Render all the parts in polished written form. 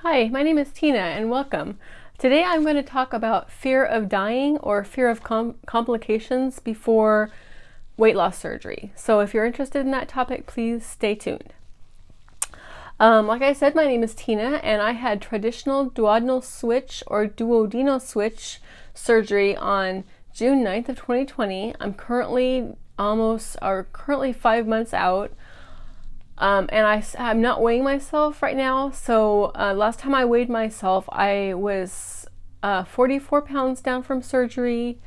Hi, my name is Tina and welcome. Today I'm going to talk about fear of dying or fear of complications before weight loss surgery. So if you're interested in that topic, please stay tuned. Like I said, my name is Tina and I had traditional duodenal switch or duodenal switch surgery on June 9th of 2020. I'm currently currently 5 months out. And I'm not weighing myself right now. So last time I weighed myself, I was 44 pounds down from surgery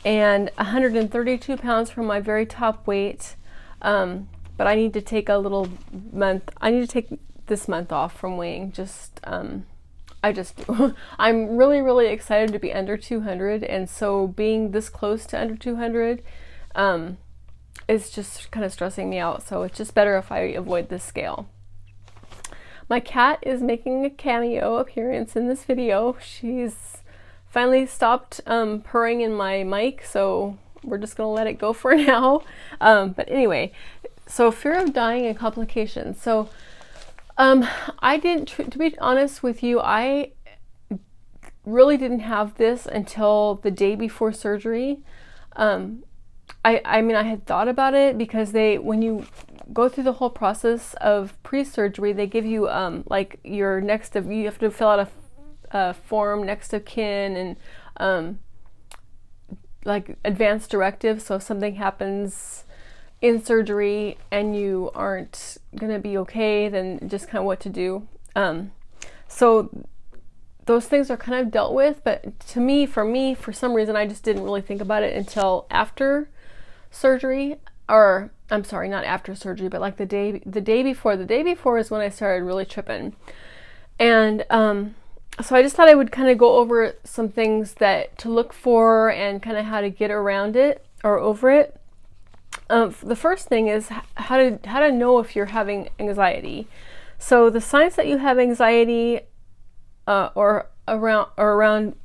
and 132 pounds from my very top weight. But I need to take I need to take this month off from weighing. I just do. I'm really, really excited to be under 200. And so being this close to under 200, it's just kind of stressing me out, so it's just better if I avoid this scale. My cat is making a cameo appearance in this video. She's finally stopped purring in my mic, so we're just gonna let it go for now. But anyway, so fear of dying and complications. So I didn't, to be honest with you, I really didn't have this until the day before surgery. I mean, I had thought about it because when you go through the whole process of pre-surgery, they give you like your you have to fill out a form, next of kin, and like advanced directives. So if something happens in surgery and you aren't gonna be okay, then just kind of what to do. So those things are kind of dealt with, but for some reason, I just didn't really think about it until after surgery, or I'm sorry, not after surgery, but like the day before. The day before is when I started really tripping. And so I just thought I would kind of go over some things that to look for and kind of how to get around it or over it. The first thing is how to know if you're having anxiety. So the signs that you have anxiety or around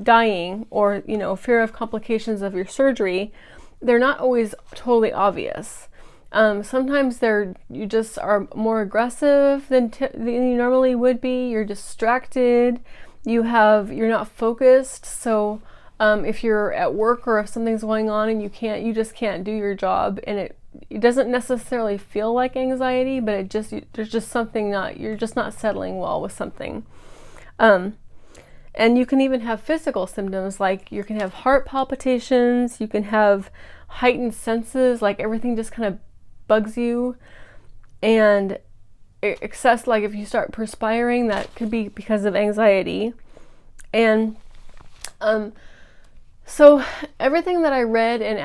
dying, or fear of complications of your surgery, they're not always totally obvious. Sometimes you just are more aggressive than you normally would be. You're distracted. You're not focused. So if you're at work or if something's going on and you just can't do your job, and it doesn't necessarily feel like anxiety, but there's just something you're just not settling well with something. And you can even have physical symptoms, like you can have heart palpitations, you can have heightened senses, like everything just kind of bugs you, and excess, like if you start perspiring, that could be because of anxiety. And so everything that I read, and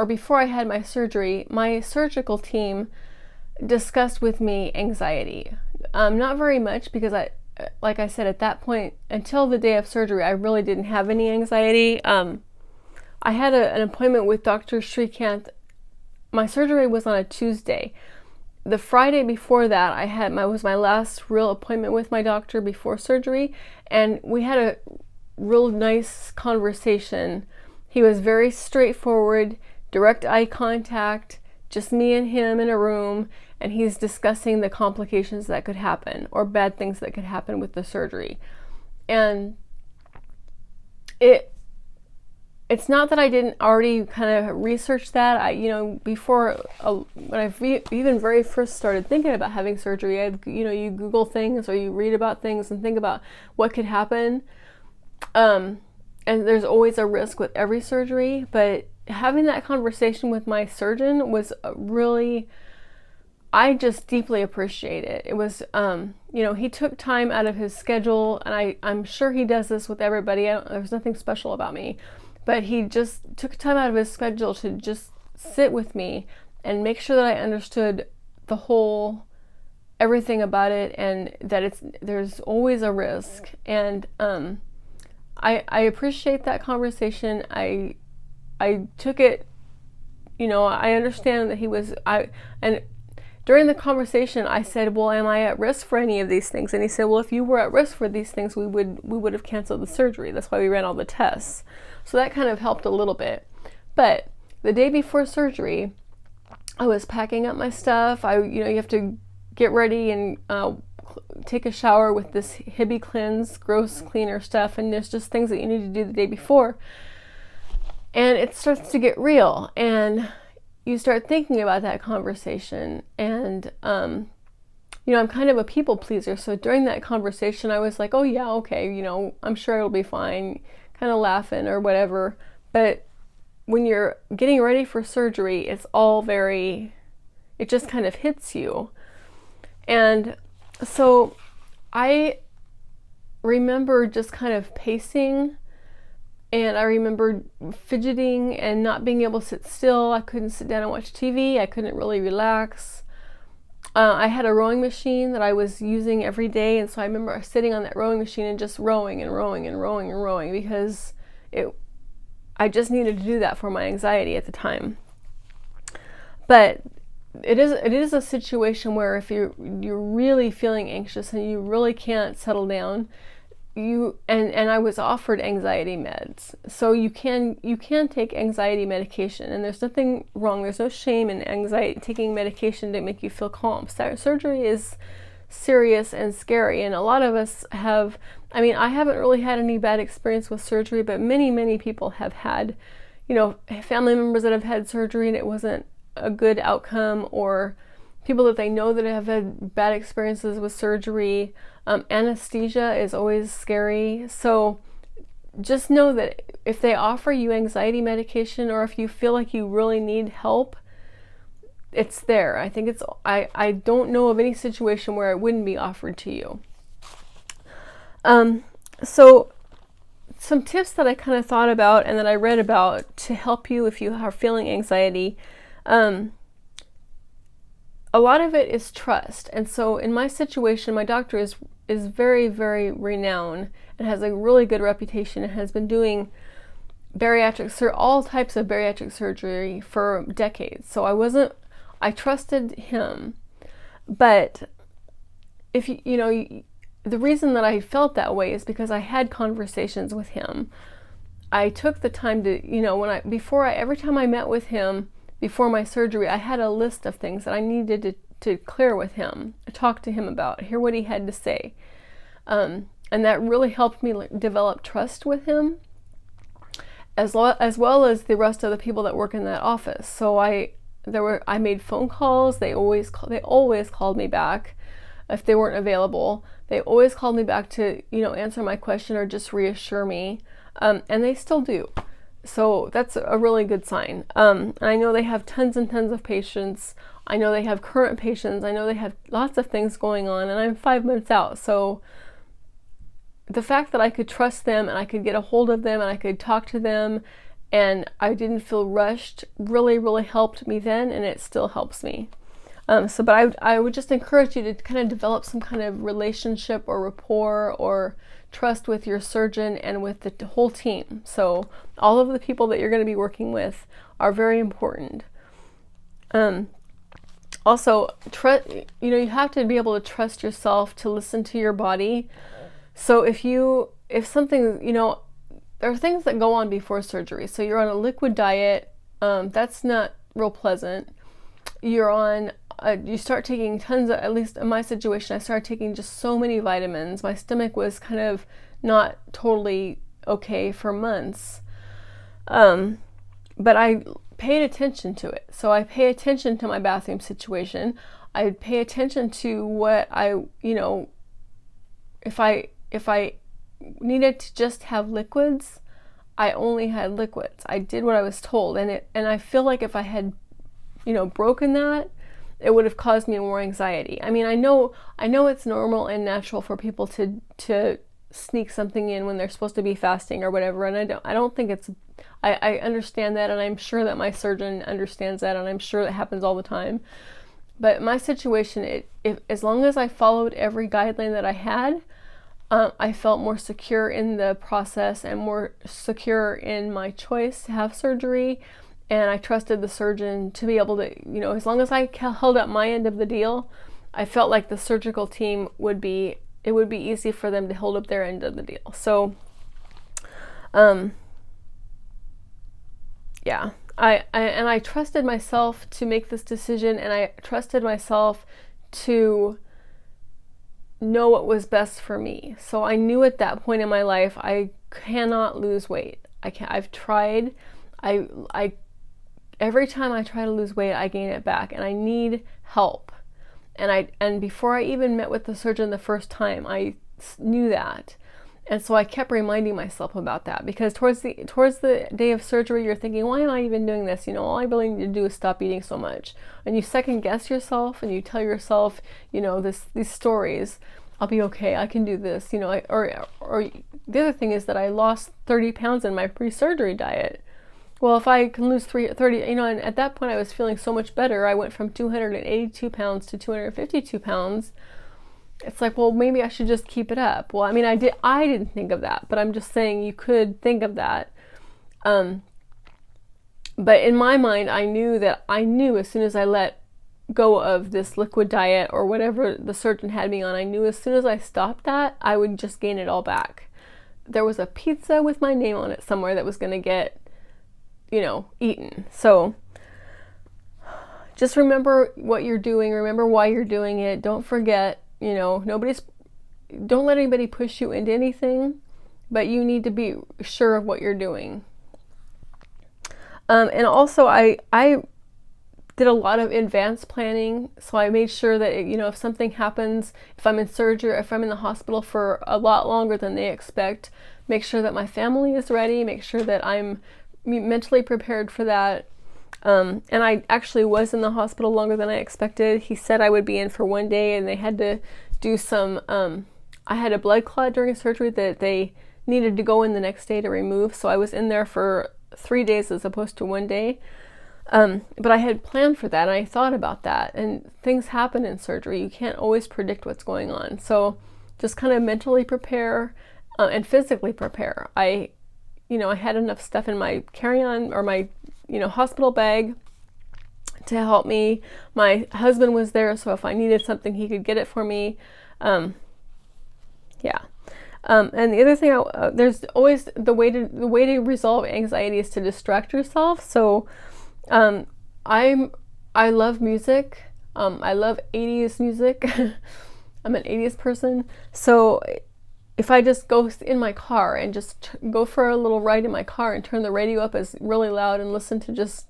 before I had my surgery, my surgical team discussed with me anxiety. Not very much, because like I said, at that point, until the day of surgery, I really didn't have any anxiety. I had an appointment with Dr. Srikanth. My surgery was on a Tuesday. The Friday before that, was my last real appointment with my doctor before surgery, and we had a real nice conversation. He was very straightforward, direct eye contact, just me and him in a room, and he's discussing the complications that could happen or bad things that could happen with the surgery. And it's not that I didn't already kind of research that. Before, when I even very first started thinking about having surgery, you Google things or you read about things and think about what could happen. And there's always a risk with every surgery, but having that conversation with my surgeon was really, I just deeply appreciate it. It was, he took time out of his schedule, and I'm sure he does this with everybody. There's nothing special about me, but he just took time out of his schedule to just sit with me and make sure that I understood everything about it, and that there's always a risk. And I appreciate that conversation. I took it, I understand that and during the conversation I said, well, am I at risk for any of these things? And he said, well, if you were at risk for these things, we would have canceled the surgery. That's why we ran all the tests. So that kind of helped a little bit. But the day before surgery, I was packing up my stuff. You have to get ready and take a shower with this Hibiclens gross cleaner stuff, and there's just things that you need to do the day before. And it starts to get real, and you start thinking about that conversation. And, I'm kind of a people pleaser. So during that conversation, I was like, oh yeah, okay, I'm sure it'll be fine, kind of laughing or whatever. But when you're getting ready for surgery, it just kind of hits you. And so I remember just kind of pacing, and I remember fidgeting and not being able to sit still. I couldn't sit down and watch TV. I couldn't really relax. I had a rowing machine that I was using every day, and so I remember sitting on that rowing machine and just rowing and rowing and rowing and rowing, because I just needed to do that for my anxiety at the time. But it is a situation where if you're really feeling anxious and you really can't settle down, and I was offered anxiety meds. So you can take anxiety medication, and there's nothing wrong. There's no shame in taking medication to make you feel calm. Surgery is serious and scary, and a lot of us have, I haven't really had any bad experience with surgery, but many people have had, family members that have had surgery and it wasn't a good outcome, or people that they know that have had bad experiences with surgery. Anesthesia is always scary. So just know that if they offer you anxiety medication, or if you feel like you really need help, it's there. I don't know of any situation where it wouldn't be offered to you. So some tips that I kind of thought about and that I read about to help you if you are feeling anxiety. A lot of it is trust. And so in my situation, my doctor is very, very renowned and has a really good reputation and has been doing all types of bariatric surgery for decades. So I trusted him. But if the reason that I felt that way is because I had conversations with him. I took the time to, every time I met with him, before my surgery, I had a list of things that I needed to clear with him, talk to him about, hear what he had to say. And that really helped me develop trust with him, as well as the rest of the people that work in that office. So I made phone calls. They always called me back if they weren't available. They always called me back to, answer my question or just reassure me. And they still do. So that's a really good sign. I know they have tons and tons of patients. I know they have current patients. I know they have lots of things going on, and I'm 5 months out. So the fact that I could trust them and I could get a hold of them and I could talk to them and I didn't feel rushed really, really helped me then, and it still helps me. But I would just encourage you to kind of develop some kind of relationship or rapport or trust with your surgeon and with the whole team. So all of the people that you're going to be working with are very important. Also, you have to be able to trust yourself to listen to your body. So if something, there are things that go on before surgery. So you're on a liquid diet. That's not real pleasant. You start taking tons of, at least in my situation, I started taking just so many vitamins. My stomach was kind of not totally okay for months. But I paid attention to it. So I pay attention to my bathroom situation. I pay attention to what if I needed to just have liquids, I only had liquids. I did what I was told, and I feel like if I had, broken that, it would have caused me more anxiety. I know it's normal and natural for people to sneak something in when they're supposed to be fasting or whatever, and I don't think it's, I understand that, and I'm sure that my surgeon understands that, and I'm sure that happens all the time. But my situation, as long as I followed every guideline that I had, I felt more secure in the process and more secure in my choice to have surgery. And I trusted the surgeon to be able to, as long as I held up my end of the deal, I felt like the surgical team would be easy for them to hold up their end of the deal. So, yeah, I trusted myself to make this decision, and I trusted myself to know what was best for me. So I knew at that point in my life, I cannot lose weight. I've tried. I every time I try to lose weight, I gain it back, and I need help. And before I even met with the surgeon the first time, I knew that. And so I kept reminding myself about that, because towards the day of surgery, you're thinking, why am I even doing this? You know, all I really need to do is stop eating so much. And you second guess yourself, and you tell yourself, you know, these stories. I'll be okay. I can do this. You know, or the other thing is that I lost 30 pounds in my pre-surgery diet. Well, if I can lose 30, you know, and at that point I was feeling so much better. I went from 282 pounds to 252 pounds. It's like, well, maybe I should just keep it up. Well, I mean, I didn't think of that, but I'm just saying you could think of that. But in my mind, I knew as soon as I let go of this liquid diet or whatever the surgeon had me on, I knew as soon as I stopped that, I would just gain it all back. There was a pizza with my name on it somewhere that was going to get, you know, eaten. So just remember what you're doing. Remember why you're doing it. Don't forget, you know, don't let anybody push you into anything, but you need to be sure of what you're doing. And also I did a lot of advanced planning. So I made sure that, you know, if something happens, if I'm in surgery, if I'm in the hospital for a lot longer than they expect, make sure that my family is ready, make sure that I'm mentally prepared for that. And I actually was in the hospital longer than I expected. He said I would be in for 1 day, and they had to do some, I had a blood clot during surgery that they needed to go in the next day to remove. So I was in there for 3 days as opposed to 1 day. But I had planned for that, and I thought about that, and things happen in surgery. You can't always predict what's going on. So just kind of mentally prepare, and physically prepare. I had enough stuff in my carry-on or my, hospital bag to help me. My husband was there, so if I needed something, he could get it for me. And the other thing, there's always the way to resolve anxiety is to distract yourself. So, I love music. I love 80s music. I'm an 80s person. So if I just go in my car and just go for a little ride in my car and turn the radio up as really loud and listen to just,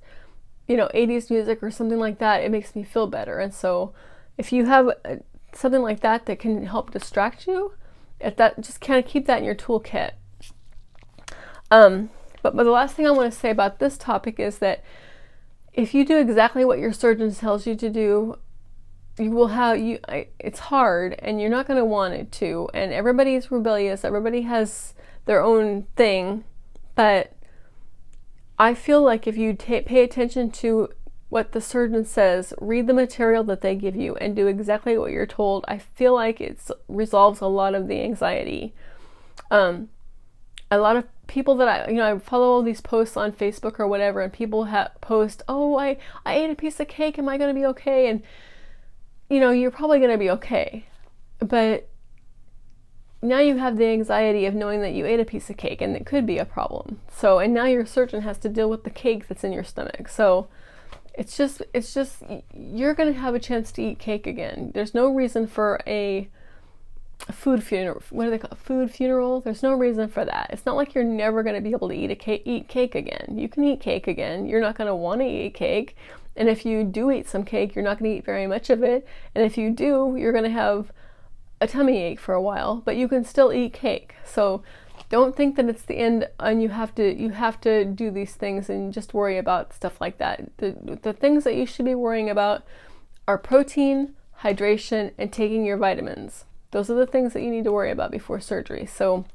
80s music or something like that, it makes me feel better. And so if you have something like that that can help distract you, just kind of keep that in your toolkit. But the last thing I want to say about this topic is that if you do exactly what your surgeon tells you to do, it's hard, and you're not going to want it to, and everybody's rebellious, everybody has their own thing, but I feel like if you pay attention to what the surgeon says, read the material that they give you, and do exactly what you're told, I feel like it resolves a lot of the anxiety. A lot of people that I follow all these posts on Facebook or whatever, and people post, oh, I ate a piece of cake, am I going to be okay? And you're probably going to be okay, but now you have the anxiety of knowing that you ate a piece of cake, and it could be a problem. So, and now your surgeon has to deal with the cake that's in your stomach. So it's just you're going to have a chance to eat cake again. There's no reason for a food funeral. What do they call it? Food funeral? There's no reason for that. It's not like you're never going to be able to eat cake again. You can eat cake again. You're not going to want to eat cake. And if you do eat some cake, you're not going to eat very much of it. And if you do, you're going to have a tummy ache for a while, but you can still eat cake. So don't think that it's the end and you have to do these things and just worry about stuff like that. The things that you should be worrying about are protein, hydration, and taking your vitamins. Those are the things that you need to worry about before surgery. So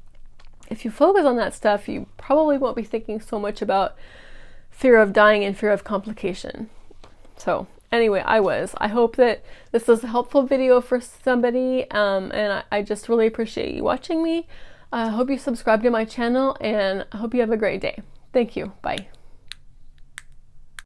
if you focus on that stuff, you probably won't be thinking so much about fear of dying and fear of complication. So anyway, I hope that this was a helpful video for somebody, and I just really appreciate you watching me. I hope you subscribe to my channel, and I hope you have a great day. Thank you. Bye.